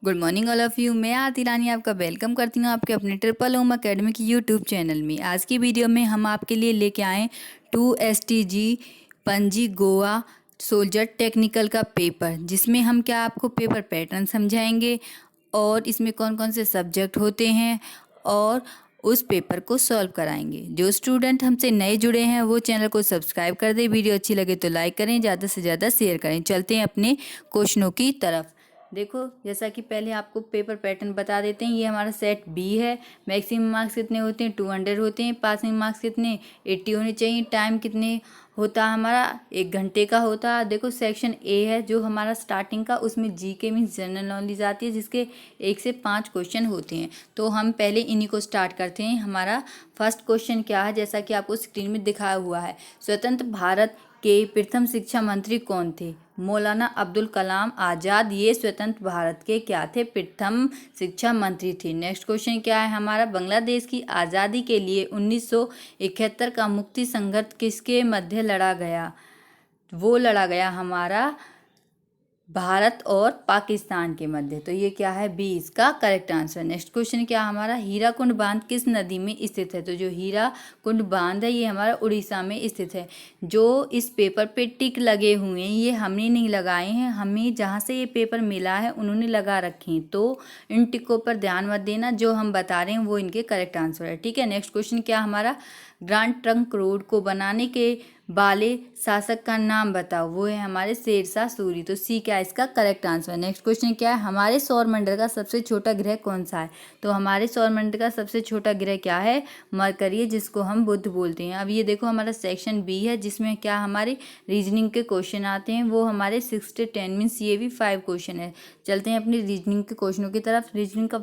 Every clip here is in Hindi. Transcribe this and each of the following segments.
Good morning all of you. मैं आरती रानी आपका वेलकम करती हूँ आपके अपने ट्रिपल होम अकेडमी की यूट्यूब चैनल में। आज की वीडियो में हम आपके लिए लेके आए 2 STG Panaji Goa soldier technical का पेपर, जिसमें हम क्या आपको पेपर पैटर्न समझाएंगे और इसमें कौन कौन से सब्जेक्ट होते हैं और उस पेपर को सॉल्व कराएंगे। जो स्टूडेंट हमसे नए जुड़े हैं वो चैनल को सब्सक्राइब कर दें, वीडियो अच्छी लगे तो लाइक करें, ज़्यादा से ज़्यादा शेयर करें। चलते हैं अपने क्वेश्चनों की तरफ। देखो, जैसा कि पहले आपको पेपर पैटर्न बता देते हैं। ये हमारा सेट बी है। मैक्सिमम मार्क्स कितने होते हैं? 200 होते हैं। पासिंग मार्क्स कितने? 80 होने चाहिए। टाइम कितने होता है हमारा? 1 घंटे का होता है। देखो, सेक्शन ए है जो हमारा स्टार्टिंग का, उसमें जीके मीन्स जनरल नॉलेज आती है, जिसके 1 से 5 क्वेश्चन होते हैं। तो हम पहले इन्हीं को स्टार्ट करते हैं। हमारा फर्स्ट क्वेश्चन क्या है, जैसा कि आपको स्क्रीन में दिखाया हुआ है। स्वतंत्र भारत के प्रथम शिक्षा मंत्री कौन थे? मौलाना अब्दुल कलाम आज़ाद। ये स्वतंत्र भारत के क्या थे? प्रथम शिक्षा मंत्री थे। नेक्स्ट क्वेश्चन क्या है हमारा? बांग्लादेश की आज़ादी के लिए 1971 का मुक्ति संघर्ष किसके मध्य लड़ा गया? वो लड़ा गया हमारा भारत और पाकिस्तान के मध्य। तो ये क्या है? बी इसका करेक्ट आंसर। नेक्स्ट क्वेश्चन क्या हमारा? हीराकुंड बांध किस नदी में स्थित है? तो जो हीराकुंड बांध है ये हमारा उड़ीसा में स्थित है। जो इस पेपर पे टिक लगे हुए हैं ये हमने नहीं लगाए हैं, हमें जहाँ से ये पेपर मिला है उन्होंने लगा रखे हैं। तो इन टिकों पर ध्यान मत देना, जो हम बता रहे हैं वो इनके करेक्ट आंसर है। ठीक है, नेक्स्ट क्वेश्चन क्या हमारा? ग्रांड ट्रंक रोड को बनाने के वाले शासक का नाम बताओ। वो है हमारे शेरशाह सूरी। तो सी क्या है इसका करेक्ट आंसर। नेक्स्ट क्वेश्चन क्या है? हमारे सौरमंडल का सबसे छोटा ग्रह कौन सा है? तो हमारे सौरमंडल का सबसे छोटा ग्रह क्या है? मरकरी, जिसको हम बुध बोलते हैं। अब ये देखो, हमारा सेक्शन बी है जिसमें क्या हमारे रीजनिंग के क्वेश्चन आते हैं। वो हमारे 6 से 10 मीन्स ये भी 5 क्वेश्चन है। चलते हैं अपनी रीजनिंग के क्वेश्चनों की तरफ। रीजनिंग का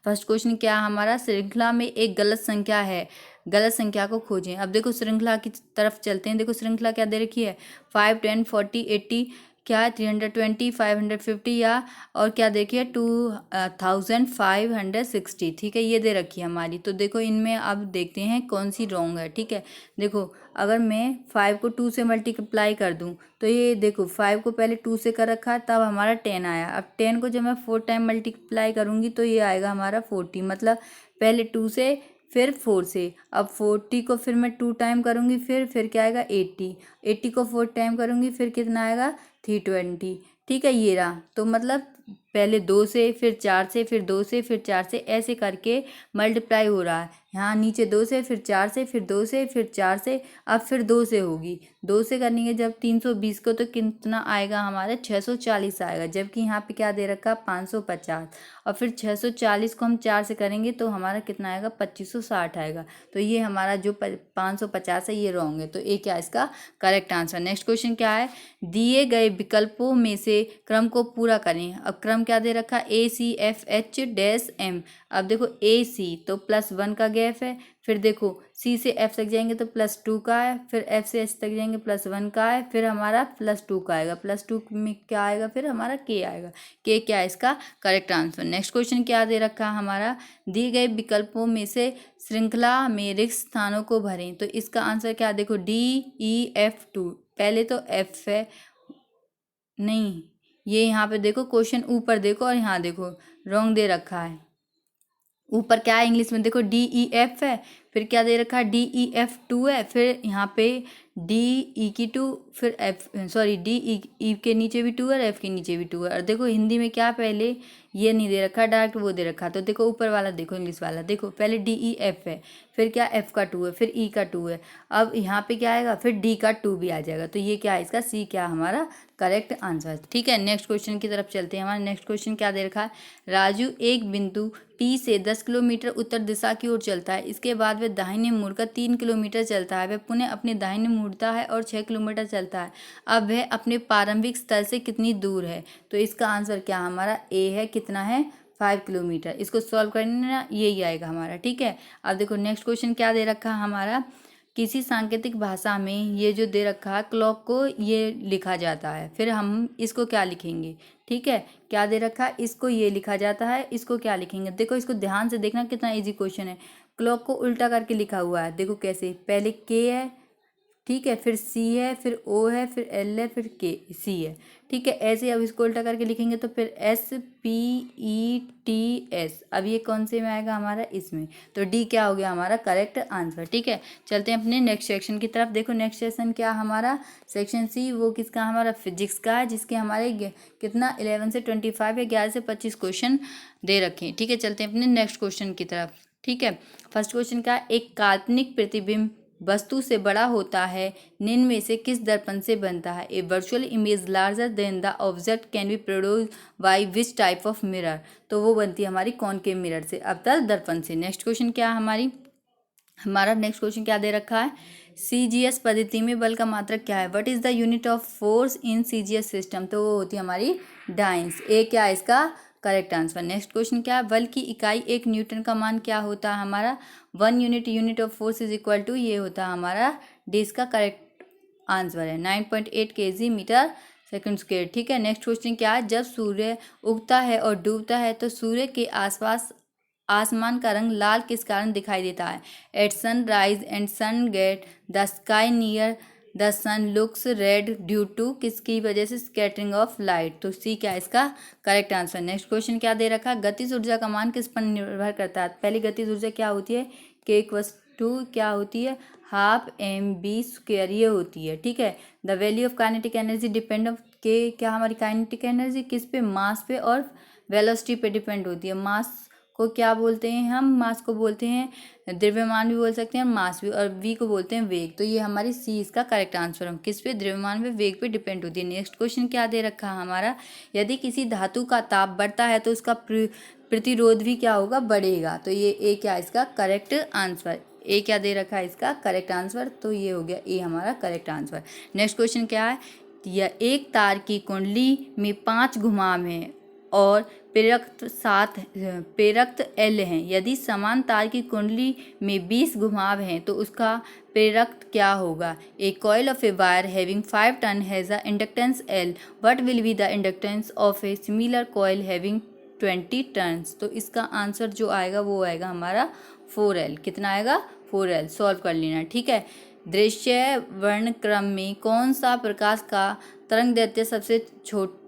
फर्स्ट क्वेश्चन क्या हमारा? श्रृंखला में एक गलत संख्या है, गलत संख्या को खोजें। अब देखो श्रृंखला की तरफ चलते हैं। देखो श्रृंखला क्या दे रखी है? 5, 10, 40, 80, क्या है? 320, 550 या और क्या देखिए 2560। ठीक है, ये दे रखी है हमारी। तो देखो इनमें अब देखते हैं कौन सी रॉन्ग है। ठीक है, देखो अगर मैं 5 को 2 से मल्टीप्लाई कर दूं तो ये देखो 5 को पहले 2 से कर रखा है, तब हमारा 10 आया। अब 10 को जब मैं 4 टाइम मल्टीप्लाई करूंगी तो ये आएगा हमारा 40। मतलब पहले 2 से फिर 4 से। अब 40 को फिर मैं 2 टाइम करूँगी, फिर क्या आएगा 80। 80 को 4 टाइम करूँगी, फिर कितना आएगा 320। ठीक है, ये रहा। तो मतलब पहले 2 से, फिर 4 से, फिर 2 से, फिर 4 से, ऐसे करके मल्टीप्लाई हो रहा है। यहाँ नीचे 2 से, फिर 4 से, फिर 2 से, फिर 4 से, अब फिर 2 से होगी। 2 से करनी है जब 320 को, तो कितना आएगा हमारे? 640 आएगा। जबकि यहाँ पे क्या दे रखा? 550। और फिर 640 को हम 4 से करेंगे तो हमारा कितना आएगा? 2560 आएगा। तो ये हमारा जो 550 है ये रॉन्ग है। तो ये क्या इसका करेक्ट आंसर। नेक्स्ट क्वेश्चन क्या है? दिए गए विकल्पों में से क्रम को पूरा करें। अब क्रम क्या दे रखा? ACFH-M। अब देखो AC तो +1 का गैप है, फिर देखो C से F तक जाएंगे तो +2 का है, फिर F से H तक जाएंगे +1 का है, फिर हमारा +2 का आएगा। +2 में क्या आएगा? फिर हमारा K आएगा। K क्या है इसका करेक्ट आंसर। नेक्स्ट क्वेश्चन क्या दे रखा हमारा? दिए गए विकल्पों में से श्रृंखला में रिक्त स्थानों को भरें। तो इसका आंसर क्या? देखो DEF2। पहले तो F है, नहीं, ये यहाँ पे देखो क्वेश्चन ऊपर देखो और यहाँ देखो रॉन्ग दे रखा है। ऊपर क्या है इंग्लिश में? देखो DEF है, फिर क्या दे रखा है? DEF2 है, फिर यहाँ पे DE2, फिर DE के नीचे भी 2 है और F के नीचे भी 2 है। और देखो हिंदी में क्या पहले ये नहीं दे रखा, डायरेक्ट वो दे रखा। तो देखो ऊपर वाला देखो, इंग्लिश वाला देखो, पहले DEF है, फिर क्या F का 2 है, फिर E का 2 है। अब यहाँ पे क्या आएगा? फिर D का 2 भी आ जाएगा। तो ये क्या है इसका C क्या हमारा करेक्ट आंसर। ठीक है, नेक्स्ट क्वेश्चन की तरफ चलते हैं। हमारा नेक्स्ट क्वेश्चन क्या दे रखा है? राजू एक बिंदु P से 10 किलोमीटर उत्तर दिशा की ओर चलता है। इसके बाद वह दाहिने मुड़कर 3 किलोमीटर चलता है। वह पुनः अपने दाहिने मुड़ता है और 6 किलोमीटर चलता है। अब वह अपने प्रारंभिक स्थल से कितनी दूर है? तो इसका आंसर क्या हमारा A है। कितना है? 5 किलोमीटर। इसको सॉल्व करना ना, यही आएगा हमारा। ठीक है, अब देखो नेक्स्ट क्वेश्चन क्या दे रखा है हमारा? किसी सांकेतिक भाषा में ये जो दे रखा है क्लॉक को ये लिखा जाता है, फिर हम इसको क्या लिखेंगे? ठीक है, क्या दे रखा है? इसको ये लिखा जाता है, इसको क्या लिखेंगे? देखो इसको ध्यान से देखना, कितना इजी क्वेश्चन है। क्लॉक को उल्टा करके लिखा हुआ है। देखो कैसे, पहले K है, ठीक है, फिर सी है, फिर ओ है, फिर एल है, फिर के सी है। ठीक है, ऐसे ही अब इसको उल्टा करके लिखेंगे तो फिर S P E T S. अब ये कौन से में आएगा हमारा, इसमें, तो डी क्या हो गया हमारा करेक्ट आंसर। ठीक है, चलते हैं अपने नेक्स्ट सेक्शन की तरफ। देखो नेक्स्ट सेक्शन क्या हमारा, सेक्शन सी, वो किसका, हमारा फिजिक्स का है, जिसके हमारे कितना 11 से 25 या 11 से 25 क्वेश्चन दे रखे हैं। ठीक है, चलते हैं अपने नेक्स्ट क्वेश्चन की तरफ। ठीक है, फर्स्ट क्वेश्चन का, एक काल्पनिक प्रतिबिंब वस्तु से बड़ा होता है, निम्न में से किस दर्पण से बनता है। A virtual image larger than the object can be produce by which type of mirror, तो वो बनती है हमारी कॉनकेव मिरर से, अवतल दर्पण से। नेक्स्ट क्वेश्चन क्या है हमारा नेक्स्ट क्वेश्चन क्या दे रखा है, CGS पद्धति में बल का मात्रक क्या है। What is the unit of force in CGS system, तो वो होती है हमारी डाइंस। ए क्या है इसका करेक्ट आंसर। नेक्स्ट क्वेश्चन क्या है, बल की इकाई 1 न्यूटन का मान क्या होता है हमारा, 1 unit of force is equal to, ये होता है हमारा डी, इसका करेक्ट आंसर है 9.8 kg मीटर सेकंड स्क्वायर। ठीक है, नेक्स्ट क्वेश्चन क्या है, जब सूर्य उगता है और डूबता है तो सूर्य के आसपास आसमान का रंग लाल किस कारण दिखाई देता है। At sunrise and sunset the sky near the sun looks red due to, किसकी वजह से, स्कैटरिंग ऑफ लाइट, तो सी क्या है इसका करेक्ट आंसर। नेक्स्ट क्वेश्चन क्या दे रखा है, गतिज ऊर्जा का मान किस पर निर्भर करता है। पहली गतिज ऊर्जा क्या होती है, के इक्वल्स टू क्या होती है, हाफ mv², ये होती है। ठीक है, the value of kinetic energy depend of के, क्या हमारी काइनेटिक एनर्जी किस पे, मास पे और वेलोसिटी पे डिपेंड होती है। मास को क्या बोलते हैं हम, मास को बोलते हैं द्रव्यमान भी बोल सकते हैं, मास भी, और वी को बोलते हैं वेग, तो ये हमारी सी इसका करेक्ट आंसर है, किस पे, द्रव्यमान पे, वेग पे डिपेंड होती है। नेक्स्ट क्वेश्चन क्या दे रखा है हमारा, यदि किसी धातु का ताप बढ़ता है तो उसका प्रतिरोध भी क्या होगा, बढ़ेगा, तो ये ए क्या इसका करेक्ट आंसर। ए क्या दे रखा है इसका करेक्ट आंसर, तो ये हो गया ए हमारा करेक्ट आंसर। नेक्स्ट क्वेश्चन क्या है, यह एक तार की कुंडली में 5 घुमाव हैं और प्रेरक एल हैं। यदि समान तार की कुंडली में 20 घुमाव हैं तो उसका प्रेरक क्या होगा। A coil of a wire having 5 turn has a inductance L, what will be the inductance of a similar coil having 20 turns, तो इसका आंसर जो आएगा वो आएगा हमारा 4L। कितना आएगा, 4L। सॉल्व कर लेना। ठीक है, दृश्य वर्णक्रम में कौन सा प्रकाश का तरंगदैर्घ्य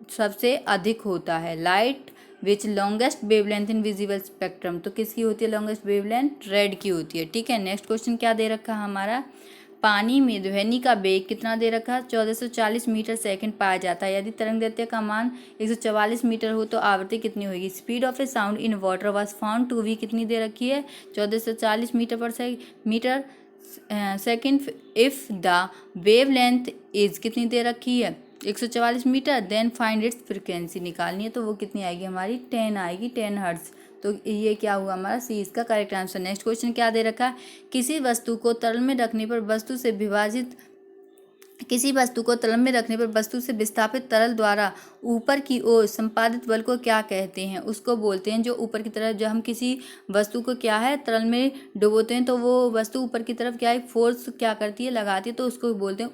सबसे अधिक होता है। Light which longest wavelength in visible spectrum, तो किसकी होती है लॉन्गेस्ट वेवलेंथ, रेड की होती है। ठीक है, नेक्स्ट क्वेश्चन क्या दे रखा है हमारा, पानी में ध्वनि का वेग कितना दे रखा है, 1440 मीटर सेकंड पाया जाता है। यदि तरंगदैर्घ्य का मान 144 मीटर हो तो आवृत्ति कितनी होगी। Speed of a sound in water was found to be, कितनी दे रखी है, 1440 मीटर पर second if the wavelength is, कितनी दे रखी है 144 metre, then find its frequency, निकालनी है तो वो कितनी आएगी हमारी 10 आएगी, 10 हर्ट्ज, तो ये क्या हुआ हमारा सी इसका करेक्ट आंसर। नेक्स्ट क्वेश्चन क्या दे रखा है, किसी वस्तु को तरल में रखने पर वस्तु से विस्थापित तरल द्वारा ऊपर की ओर संपादित बल को क्या कहते हैं। उसको बोलते हैं, जो ऊपर की तरफ, जब हम किसी वस्तु को क्या है तरल में डुबोते हैं तो वो वस्तु ऊपर की तरफ क्या है फोर्स क्या करती है, लगाती है, तो उसको बोलते हैं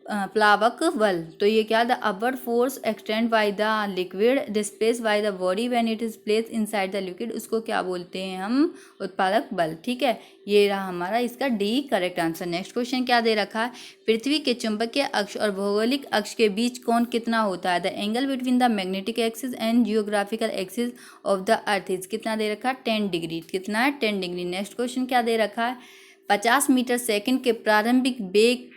उत्प्लावक बल। तो ये क्या, the upward force extend by the liquid displace by the body when it is place inside the liquid, उसको क्या बोलते हैं हम, उत्पादक बल। ठीक है, ये रहा हमारा इसका D correct answer. Next question क्या दे रखा है, पृथ्वी के चुंबकीय अक्ष और भौगोलिक अक्ष के बीच कोण कितना होता है। The angle between the magnetic axis and geographical axis of the earth is, कितना दे रखा है 10 डिग्री, कितना है 10 डिग्री। नेक्स्ट क्वेश्चन क्या दे रखा है, 50 मीटर सेकेंड के प्रारंभिक वेग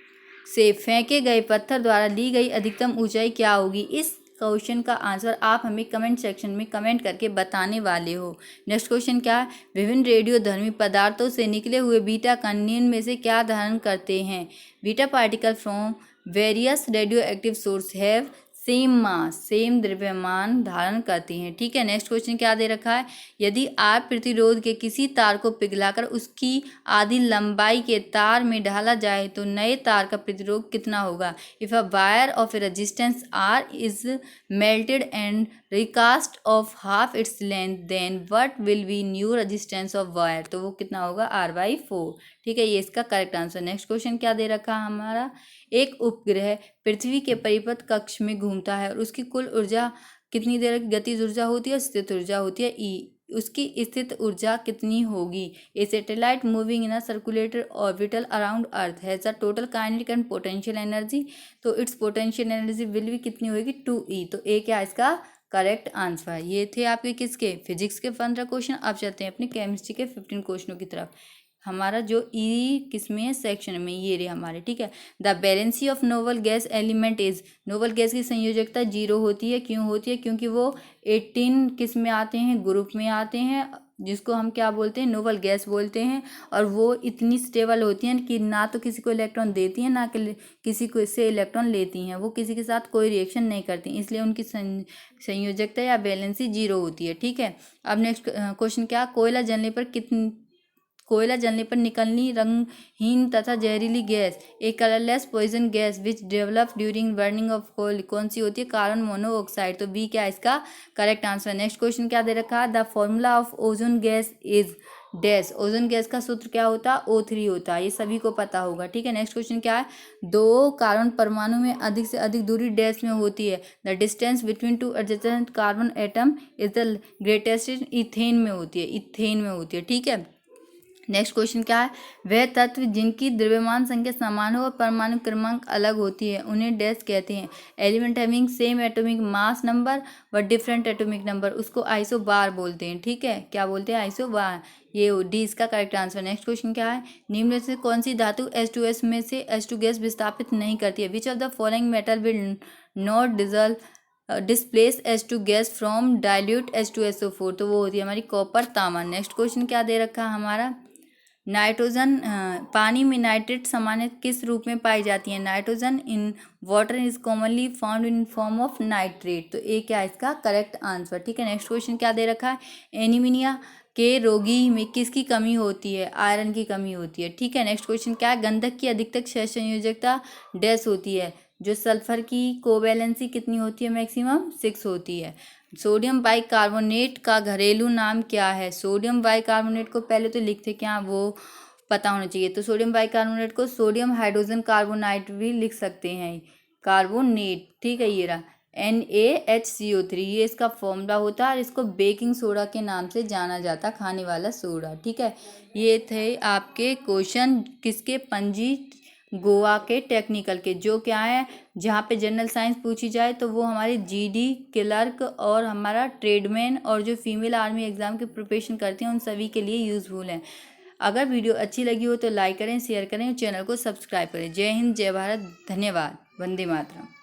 से फेंके गए पत्थर द्वारा ली गई अधिकतम ऊंचाई क्या होगी। इस क्वेश्चन का आंसर आप हमें कमेंट सेक्शन में कमेंट करके बताने वाले हो। नेक्स्ट क्वेश्चन क्या है, विभिन्न रेडियोधर्मी पदार्थों से निकले हुए बीटा कण निम्न में से क्या धारण करते हैं। Beta particle from various radio active source have same mass, same द्रव्यमान धारण करती हैं। ठीक है, नेक्स्ट क्वेश्चन क्या दे रखा है, यदि आप प्रतिरोध के किसी तार को पिघलाकर उसकी आधी लंबाई के तार में ढाला जाए तो नए तार का प्रतिरोध कितना होगा। If a wire of a resistance R is melted and recast of half its length, then what will be new resistance of wire, तो वो कितना होगा R/4। ठीक है, ये इसका करेक्ट आंसर। नेक्स्ट क्वेश्चन क्या दे रखा है हमारा, एक उपग्रह पृथ्वी के परिपथ कक्ष में घूमता है और उसकी कुल ऊर्जा कितनी देर गतिज ऊर्जा होती है, स्थित ऊर्जा होती है E। उसकी स्थित ऊर्जा कितनी होगी। A satellite moving in a circulator orbital around earth has a total kinetic and potential energy, तो इट्स पोटेंशियल एनर्जी विल भी कितनी होगी 2E, तो ए क्या इसका करेक्ट आंसर। ये थे आपके किसके फिजिक्स के 15 क्वेश्चन। अब चलते हैं अपने केमिस्ट्री के 15 क्वेश्चनों की तरफ। हमारा जो ई किसमें है सेक्शन में, ये रहे हमारे, ठीक है। The valency of noble gas element is, noble gas की संयोजकता 0 होती है। क्यों होती है? क्योंकि वो 18 किस में आते हैं, ग्रुप में आते हैं, जिसको हम क्या बोलते हैं, नोबल गैस बोलते हैं। और वो इतनी स्टेबल होती हैं कि ना तो किसी को इलेक्ट्रॉन देती हैं, ना किसी को से इलेक्ट्रॉन लेती हैं। वो किसी के साथ कोई रिएक्शन नहीं करती, इसलिए उनकी संयोजकता या बैलेंसी 0 होती है, ठीक है। अब नेक्स्ट क्वेश्चन क्या, कोयला जलने पर निकलनी रंगहीन तथा जहरीली गैस, एक colourless poison gas which develop during burning of coal, कौन सी होती है? कार्बन मोनोऑक्साइड, तो बी क्या इसका करेक्ट आंसर। नेक्स्ट क्वेश्चन क्या दे रखा है, the formula of ozone gas is dash, ozone gas का सूत्र क्या होता है? O3 होता है, ये सभी को पता होगा, ठीक है। नेक्स्ट क्वेश्चन क्या है, दो कार्बन परमाणु में अधिक से अधिक दूरी डैश में होती है, the distance between two adjacent carbon atom is the greatest, ethane में होती है, इथेन में होती है, ठीक है। नेक्स्ट क्वेश्चन क्या है, वह तत्व जिनकी द्रव्यमान संख्या समान हो और परमाणु क्रमांक अलग होती है उन्हें डैश कहते हैं, element having same atomic mass number व डिफरेंट एटॉमिक नंबर, उसको आइसोबार बोलते हैं, ठीक है। क्या बोलते हैं? आइसोबार, ये डी इसका करेक्ट आंसर। नेक्स्ट क्वेश्चन क्या है, निम्न में से कौन सी धातु H2S में से H2 गैस विस्थापित नहीं करती है, which of the following metal will not displace H2 gas from dilute H2SO4, तो वो होती है हमारी कॉपर, तांबा। नेक्स्ट क्वेश्चन क्या दे रखा है हमारा, नाइट्रोजन पानी में नाइट्रेट सामान्य किस रूप में पाई जाती है, nitrogen in water is commonly found in form of nitrate, तो ए क्या इसका करेक्ट आंसर, ठीक है। नेक्स्ट क्वेश्चन क्या दे रखा है, एनीमिया के रोगी में किसकी कमी होती है, आयरन की कमी होती है, ठीक है। नेक्स्ट क्वेश्चन क्या है, गंधक की अधिकतम सहसंयोजकता डैश होती है, जो सल्फर की कोवैलेंसी कितनी होती है, मैक्सिमम 6 होती है। सोडियम बाइकार्बोनेट का घरेलू नाम क्या है, सोडियम बाइकार्बोनेट को पहले तो लिखते क्या, वो पता होना चाहिए, तो सोडियम बाइकार्बोनेट को सोडियम हाइड्रोजन कार्बोनाइट भी लिख सकते हैं, कार्बोनेट, ठीक है। ये रहा NaHCO3, ये इसका फॉर्मूला होता है और इसको बेकिंग सोडा के नाम से जाना जाता, खाने वाला सोडा, ठीक है। ये थे आपके क्वेश्चन किसके, पणजी गोवा के टेक्निकल के, जो क्या है, जहाँ पे जनरल साइंस पूछी जाए तो वो हमारे GD क्लर्क और हमारा ट्रेडमैन और जो फीमेल आर्मी एग्ज़ाम की प्रिपरेशन करते हैं उन सभी के लिए यूज़फुल है। अगर वीडियो अच्छी लगी हो तो लाइक करें, शेयर करें और चैनल को सब्सक्राइब करें। जय हिंद, जय भारत, धन्यवाद, वंदे मातरम।